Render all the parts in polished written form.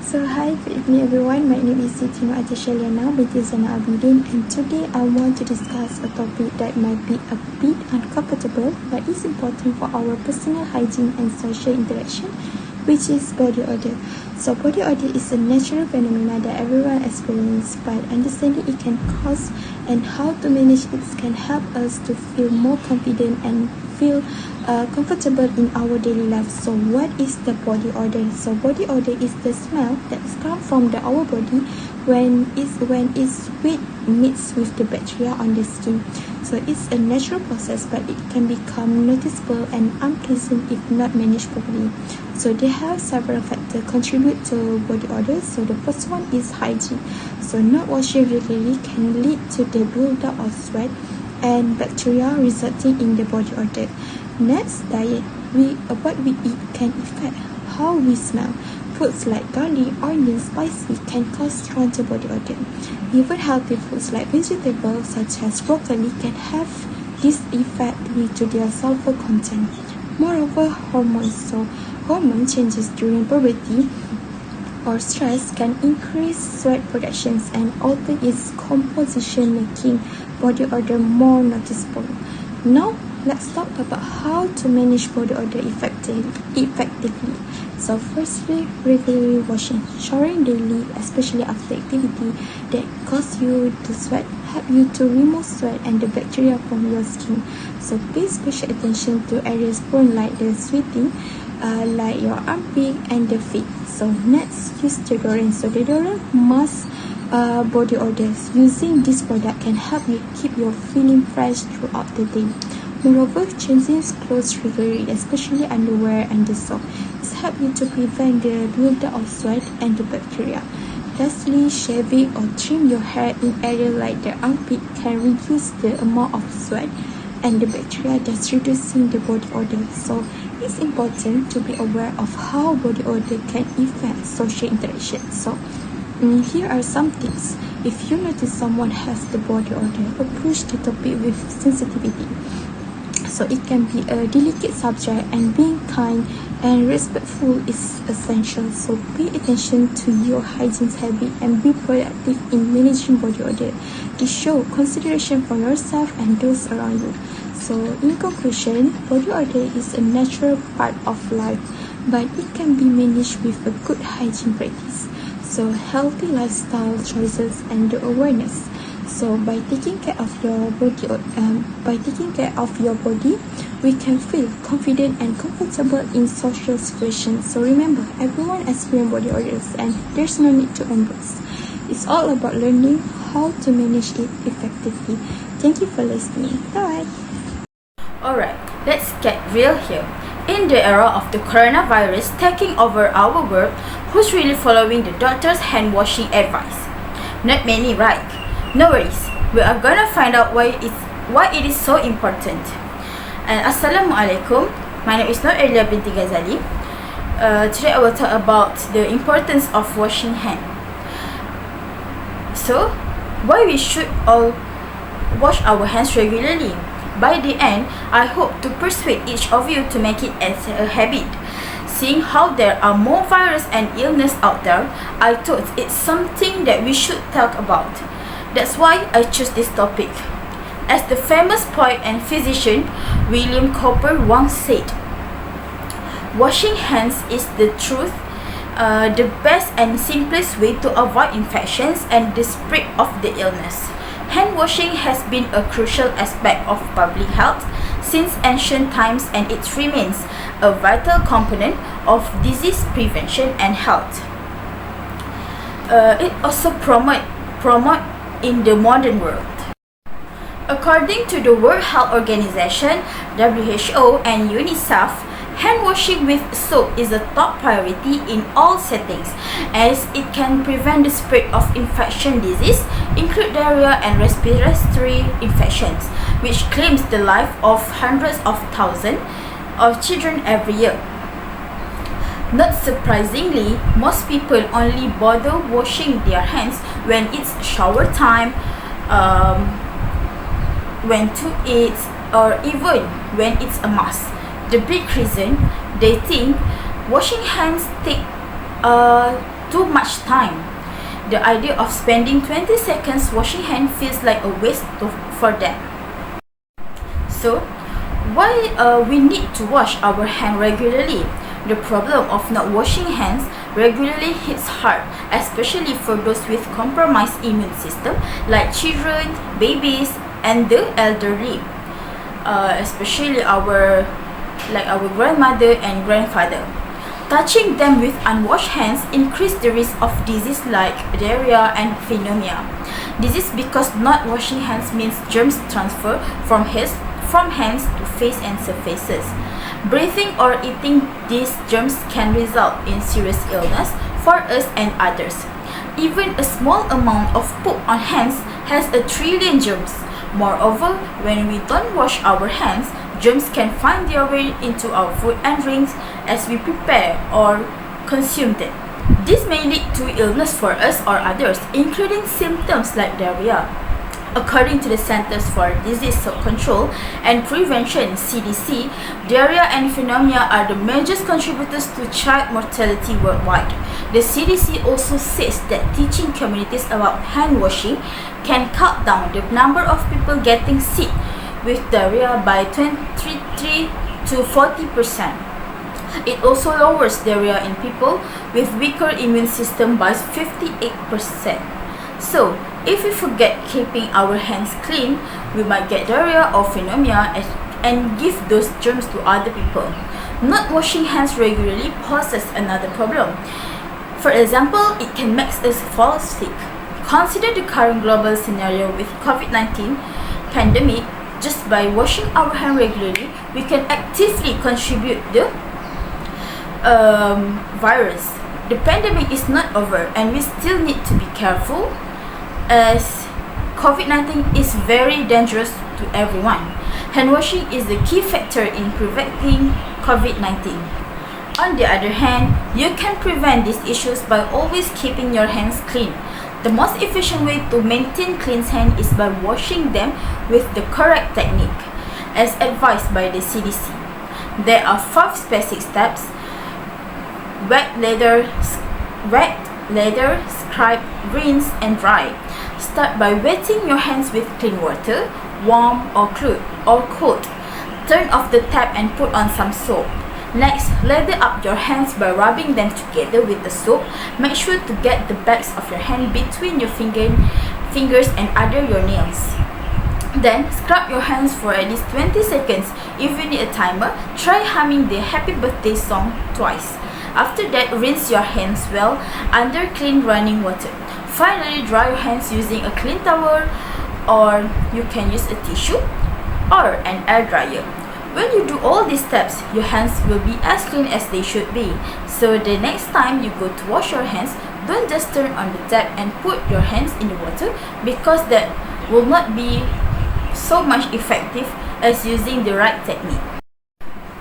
So hi, good evening everyone. My name is Siti Shaliana binti Zana Abidin, and today I want to discuss a topic that might be a bit uncomfortable but is important for our personal hygiene and social interaction, which is body odor. So body odor is a natural phenomenon that everyone experiences, but understanding it can cause and how to manage it can help us to feel more confident and feel comfortable in our daily life. So what is the body odor? So body odor is the smell that comes from our body when its sweat meets with the bacteria on the skin. So it's a natural process, but it can become noticeable and unpleasant if not managed properly. So they have several factors contribute to body odor. So the first one is hygiene. So not washing regularly can lead to the buildup of sweat and bacteria resulting in the body odor. Next, diet. What we eat can affect how we smell. Foods like garlic, onion, spicy can cause stronger body odor. Even healthy foods like vegetables such as broccoli can have this effect due to their sulfur content. Moreover, hormones. So hormone changes during puberty or stress can increase sweat productions and alter its composition, making body odor more noticeable. Now, let's talk about how to manage body odor effectively. So firstly, regularly washing. Showering daily, especially after activity that cause you to sweat, help you to remove sweat and the bacteria from your skin. So pay special attention to areas prone like the sweating, like your armpit and the feet. So next, use deodorant. So deodorant masks body odors. Using this product can help you keep your feeling fresh throughout the day. Moreover, changing clothes regularly, especially underwear and the sock, it helps you to prevent the buildup of sweat and the bacteria. Lastly, shaving or trim your hair in areas like the armpit can reduce the amount of sweat and the bacteria that's reducing the body odor. So it's important to be aware of how body odor can affect social interaction. So here are some tips. If you notice someone has the body odor, approach the topic with sensitivity. So it can be a delicate subject, and being kind and respectful is essential. So pay attention to your hygiene habit and be proactive in managing body odor to show consideration for yourself and those around you. So in conclusion, body odor is a natural part of life, but it can be managed with a good hygiene practice. So healthy lifestyle choices and the awareness. So by taking care of your body, we can feel confident and comfortable in social situations. So remember, everyone experiences body odors, and there's no need to embrace. It's all about learning how to manage it effectively. Thank you for listening. Bye. Alright, let's get real here. In the era of the coronavirus taking over our world, who's really following the doctor's hand washing advice? Not many, right? No worries, we are gonna find out why it is so important. And Assalamualaikum, my name is Nur Elia binti Ghazali. Today I will talk about the importance of washing hand. So, why we should all wash our hands regularly? By the end, I hope to persuade each of you to make it as a habit. Seeing how there are more virus and illness out there, I thought it's something that we should talk about. That's why I chose this topic. As the famous poet and physician William Cowper once said, washing hands is the the best and simplest way to avoid infections and the spread of the illness. Hand washing has been a crucial aspect of public health since ancient times, and it remains a vital component of disease prevention and health. It also promote in the modern world. According to the World Health Organization, WHO and UNICEF, hand washing with soap is a top priority in all settings, as it can prevent the spread of infection disease, include diarrhea and respiratory infections, which claims the life of hundreds of thousands of children every year. Not surprisingly, most people only bother washing their hands when it's shower time, when to eat, or even when it's a must. The big reason, they think washing hands too much time. The idea of spending 20 seconds washing hands feels like a waste for them. So, why we need to wash our hands regularly? The problem of not washing hands regularly hits hard, especially for those with compromised immune system like children, babies, and the elderly. Especially our grandmother and grandfather. Touching them with unwashed hands increase the risk of disease like diarrhea and pneumonia. This is because not washing hands means germs transfer from hands to face and surfaces. Breathing or eating these germs can result in serious illness for us and others. Even a small amount of poop on hands has 1,000,000,000 germs. Moreover, when we don't wash our hands, germs can find their way into our food and drinks as we prepare or consume them. This may lead to illness for us or others, including symptoms like diarrhea. According to the Centers for Disease Control and Prevention (CDC), diarrhea and pneumonia are the major contributors to child mortality worldwide. The CDC also says that teaching communities about hand washing can cut down the number of people getting sick with diarrhea by 23 to 40%. It also lowers diarrhea in people with weaker immune system by 58%. So, if we forget keeping our hands clean, we might get diarrhea or pneumonia and give those germs to other people. Not washing hands regularly poses another problem. For example, it can make us fall sick. Consider the current global scenario with COVID-19 pandemic. Just by washing our hands regularly, we can actively contribute the virus. The pandemic is not over and we still need to be careful as COVID-19 is very dangerous to everyone. Hand washing is the key factor in preventing COVID-19. On the other hand, you can prevent these issues by always keeping your hands clean. The most efficient way to maintain clean hands is by washing them with the correct technique, as advised by the CDC. There are 5 specific steps: wet, lather, scrub, rinse, and dry. Start by wetting your hands with clean water, warm or cold. Turn off the tap and put on some soap. Next, lather up your hands by rubbing them together with the soap. Make sure to get the backs of your hand between your fingers and under your nails. Then, scrub your hands for at least 20 seconds. If you need a timer, try humming the Happy Birthday song twice. After that, rinse your hands well under clean running water. Finally, dry your hands using a clean towel, or you can use a tissue or an air dryer. When you do all these steps, your hands will be as clean as they should be. So the next time you go to wash your hands, don't just turn on the tap and put your hands in the water, because that will not be so much effective as using the right technique.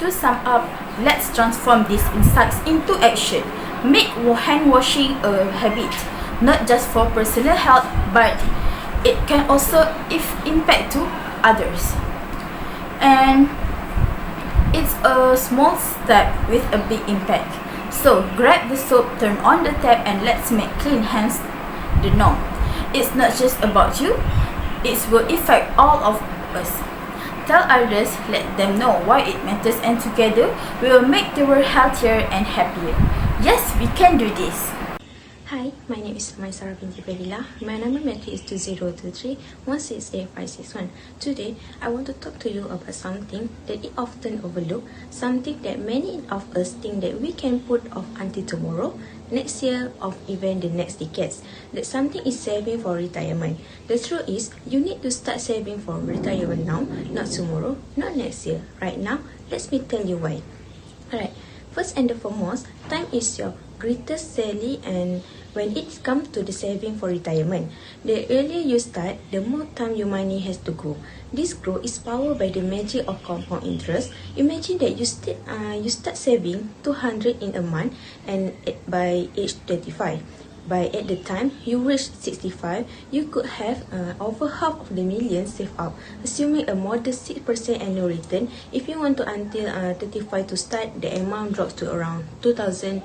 To sum up, let's transform these insights into action. Make hand washing a habit, not just for personal health, but it can also impact to others. And it's a small step with a big impact. So grab the soap, turn on the tap, and let's make clean hands the norm. It's not just about you, it will affect all of us. Tell others, let them know why it matters, and together we will make the world healthier and happier. Yes, we can do this. Hi, my name is Sarah binti Fadila. My number matric is 2023-168-561. Today, I want to talk to you about something that is often overlooked, something that many of us think that we can put off until tomorrow, next year, or even the next decades. That something is saving for retirement. The truth is, you need to start saving for retirement now, not tomorrow, not next year. Right now, let me tell you why. Alright, first and foremost, time is your greatest salary, and when it comes to the saving for retirement, the earlier you start, the more time your money has to grow. This growth is powered by the magic of compound interest. Imagine that you start saving 200 in a month, and by age 25. By at the time you reach 65, you could have over half of the million saved up, assuming a modest 6% annual return. If you want to until 35 to start, the amount drops to around 2,000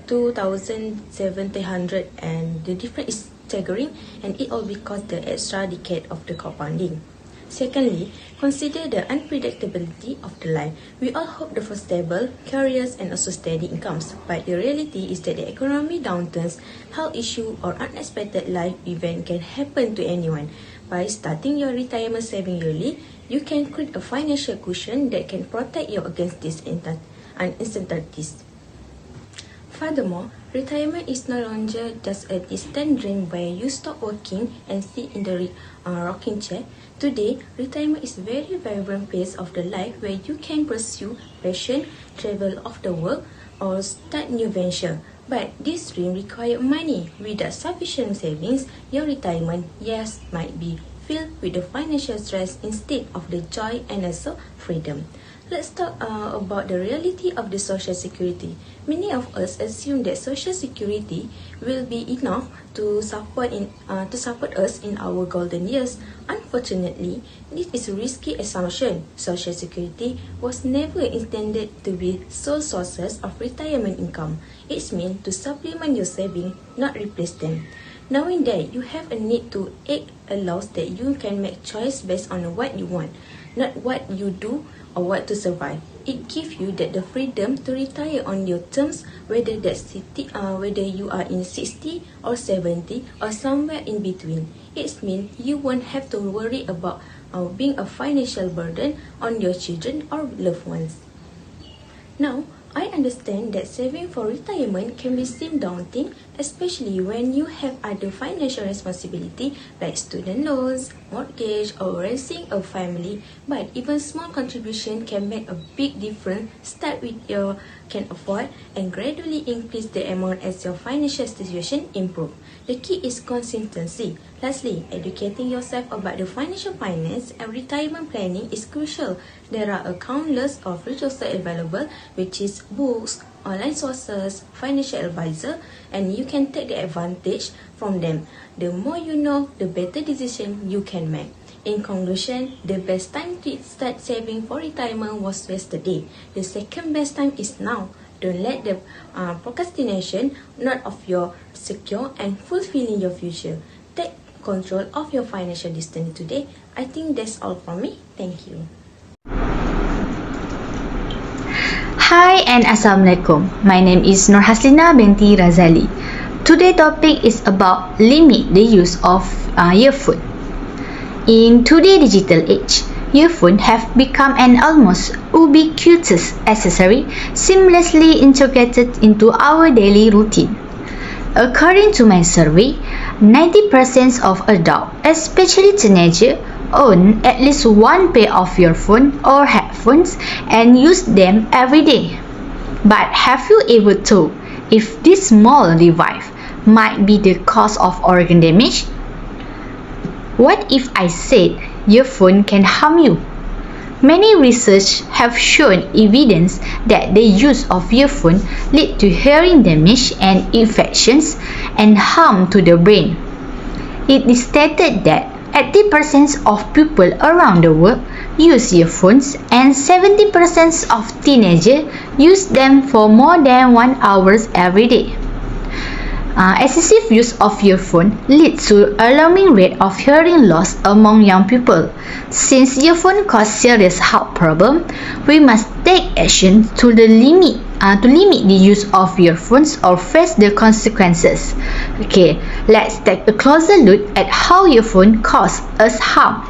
2,700, and the difference is staggering, and it all because the extra decade of the compounding. Secondly, consider the unpredictability of the life. We all hope for stable careers and also steady incomes, but the reality is that the economy downturns, health issue, or unexpected life event can happen to anyone. By starting your retirement saving yearly, you can create a financial cushion that can protect you against these uncertainties. Furthermore, retirement is no longer just a distant dream where you stop working and sit in the rocking chair. Today, retirement is a very vibrant phase of the life where you can pursue passion, travel off the world, or start new venture. But this dream requires money. Without sufficient savings, your retirement years might be filled with the financial stress instead of the joy and also freedom. Let's talk about the reality of the Social Security. Many of us assume that Social Security will be enough to support us in our golden years. Unfortunately, this is a risky assumption. Social Security was never intended to be sole sources of retirement income. It's meant to supplement your savings, not replace them. Knowing that you have a need to act allows that you can make choice based on what you want, not what you do or what to survive. It gives you the freedom to retire on your terms, whether you are in 60 or 70 or somewhere in between. It means you won't have to worry about being a financial burden on your children or loved ones. Now, I understand that saving for retirement can seem daunting, especially when you have other financial responsibility like student loans, mortgage, or raising a family. But even small contribution can make a big difference. Start with your can afford and gradually increase the amount as your financial situation improves. The key is consistency. Lastly, educating yourself about the financial finance and retirement planning is crucial. There are countless of resources available, which is books, online sources, financial advisor, and you can take the advantage from them. The more you know, the better decision you can make. In conclusion, the best time to start saving for retirement was yesterday. The second best time is now. Don't let the procrastination not of your secure and fulfilling your future. Take control of your financial destiny today. I think that's all from me. Thank you. Hi and Assalamualaikum. My name is Nur Haslina binti Razali. Today's topic is about limit the use of earphone. In today's digital age, earphones have become an almost ubiquitous accessory, seamlessly integrated into our daily routine. According to my survey, 90% of adults, especially teenagers, own at least one pair of earphones or headphones and use them every day. But have you ever thought if this small device might be the cause of organ damage? What if I said earphone can harm you? Many research have shown evidence that the use of earphone lead to hearing damage and infections and harm to the brain. It is stated that 80% of people around the world use earphones and 70% of teenagers use them for more than 1 hour every day. Excessive use of earphone leads to alarming rate of hearing loss among young people. Since earphone cause serious health problem, we must take action to limit the use of earphones or face the consequences. Okay, let's take a closer look at how earphone cause us harm.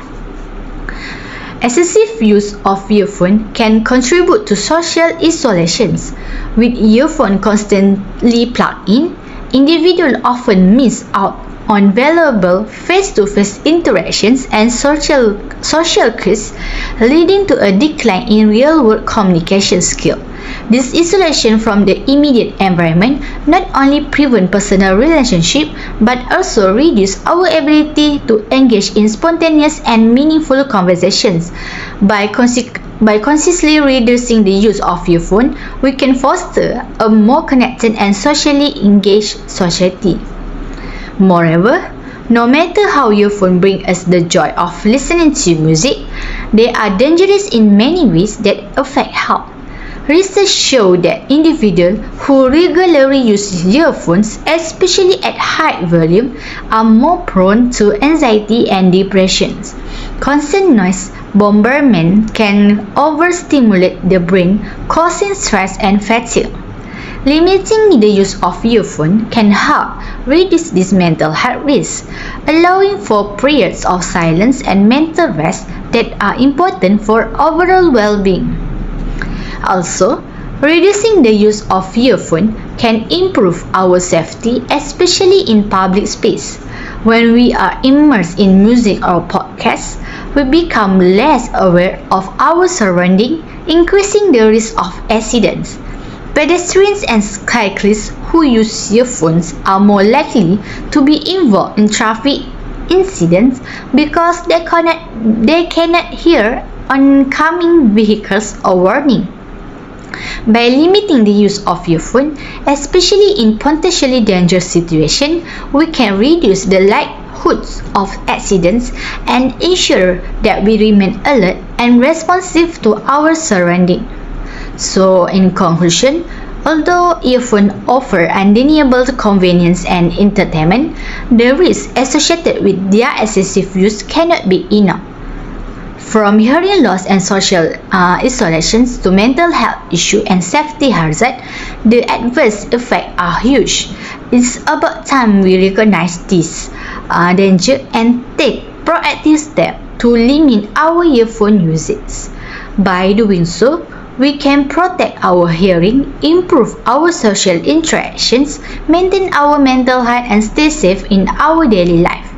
Excessive use of earphone can contribute to social isolation. With earphone constantly plugged in, individuals often miss out on valuable face-to-face interactions and social cues, leading to a decline in real-world communication skills. This isolation from the immediate environment not only prevents personal relationships but also reduces our ability to engage in spontaneous and meaningful conversations. By consciously reducing the use of your phone, we can foster a more connected and socially engaged society. Moreover, no matter how your phone brings us the joy of listening to music, they are dangerous in many ways that affect health. Research show that individuals who regularly use earphones, especially at high volume, are more prone to anxiety and depression. Constant noise bombardment can overstimulate the brain, causing stress and fatigue. Limiting the use of earphones can help reduce this mental health risk, allowing for periods of silence and mental rest that are important for overall well-being. Also, reducing the use of earphones can improve our safety, especially in public space. When we are immersed in music or podcasts, we become less aware of our surroundings, increasing the risk of accidents. Pedestrians and cyclists who use earphones are more likely to be involved in traffic incidents because they cannot hear oncoming vehicles or warning. By limiting the use of earphones, especially in potentially dangerous situations, we can reduce the likelihood of accidents and ensure that we remain alert and responsive to our surroundings. So, in conclusion, although earphones offer undeniable convenience and entertainment, the risks associated with their excessive use cannot be enough. From hearing loss and social isolation to mental health issues and safety hazards, the adverse effects are huge. It's about time we recognize this danger and take proactive steps to limit our earphone usage. By doing so, we can protect our hearing, improve our social interactions, maintain our mental health, and stay safe in our daily life.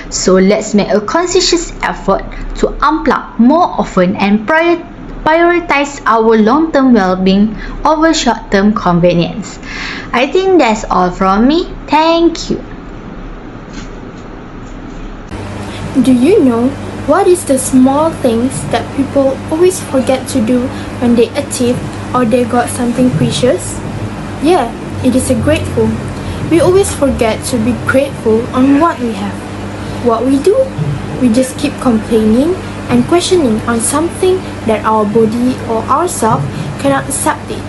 So let's make a conscious effort to unplug more often and prioritize our long-term well-being over short-term convenience. I think that's all from me. Thank you. Do you know what is the small things that people always forget to do when they achieve or they got something precious? Yeah, it is a grateful. We always forget to be grateful on what we have. What we do, we just keep complaining and questioning on something that our body or ourselves cannot accept it.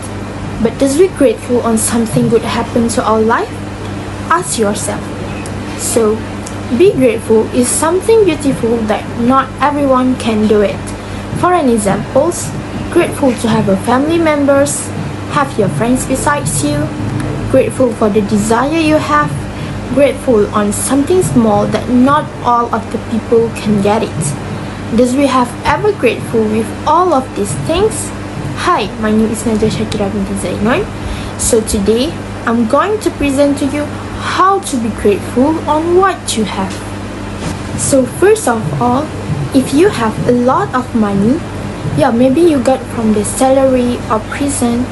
But does we grateful on something good happen to our life? Ask yourself. So, be grateful is something beautiful that not everyone can do it. For an examples, grateful to have a family members, have your friends besides you, grateful for the desire you have, grateful on something small that not all of the people can get it. Does we have ever grateful with all of these things? Hi, my name is Najah Shakira binti Zainon. So today, I'm going to present to you how to be grateful on what you have. So first of all, if you have a lot of money, maybe you got from the salary or prison,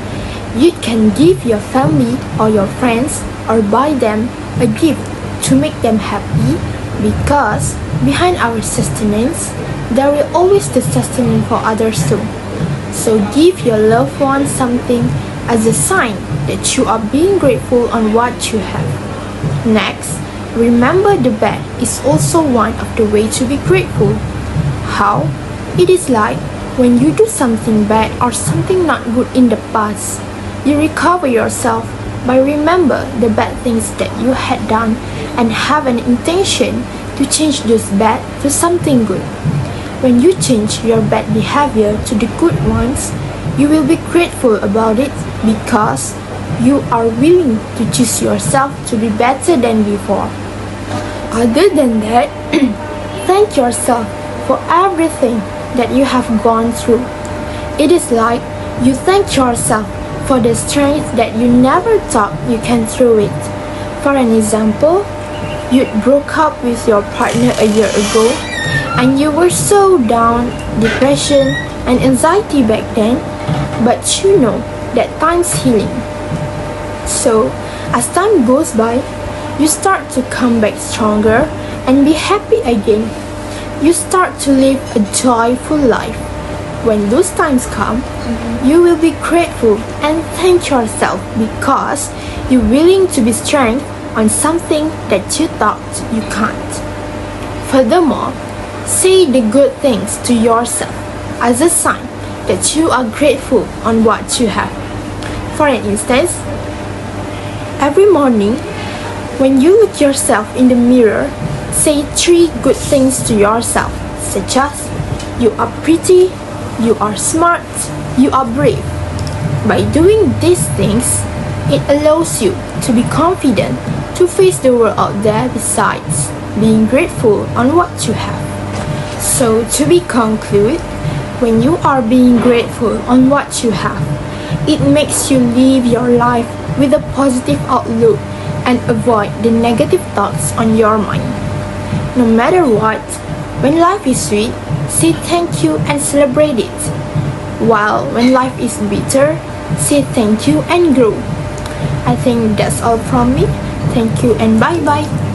you can give your family or your friends or buy them a gift to make them happy, because behind our sustenance, there will always be sustenance for others too. So give your loved ones something as a sign that you are being grateful on what you have. Next, remember the bad is also one of the ways to be grateful. How? It is like when you do something bad or something not good in the past, you recover yourself by remember the bad things that you had done and have an intention to change those bad to something good. When you change your bad behavior to the good ones, you will be grateful about it because you are willing to choose yourself to be better than before. Other than that, thank yourself for everything that you have gone through. It is like you thank yourself for the strength that you never thought you can through it. For an example, you broke up with your partner a year ago and you were so down, depression and anxiety back then, but you know that time's healing. So, as time goes by, you start to come back stronger and be happy again. You start to live a joyful life. When those times come, you will be grateful and thank yourself because you're willing to be strong on something that you thought you can't. Furthermore, say the good things to yourself as a sign that you are grateful on what you have. For an instance, every morning when you look yourself in the mirror, say 3 good things to yourself, such as you are pretty, you are smart, you are brave. By doing these things, it allows you to be confident to face the world out there, besides being grateful on what you have. So to be conclude, when you are being grateful on what you have, it makes you live your life with a positive outlook and avoid the negative thoughts on your mind. No matter what, when life is sweet, say thank you and celebrate it. While when life is bitter, say thank you and grow. I think that's all from me. Thank you and bye bye.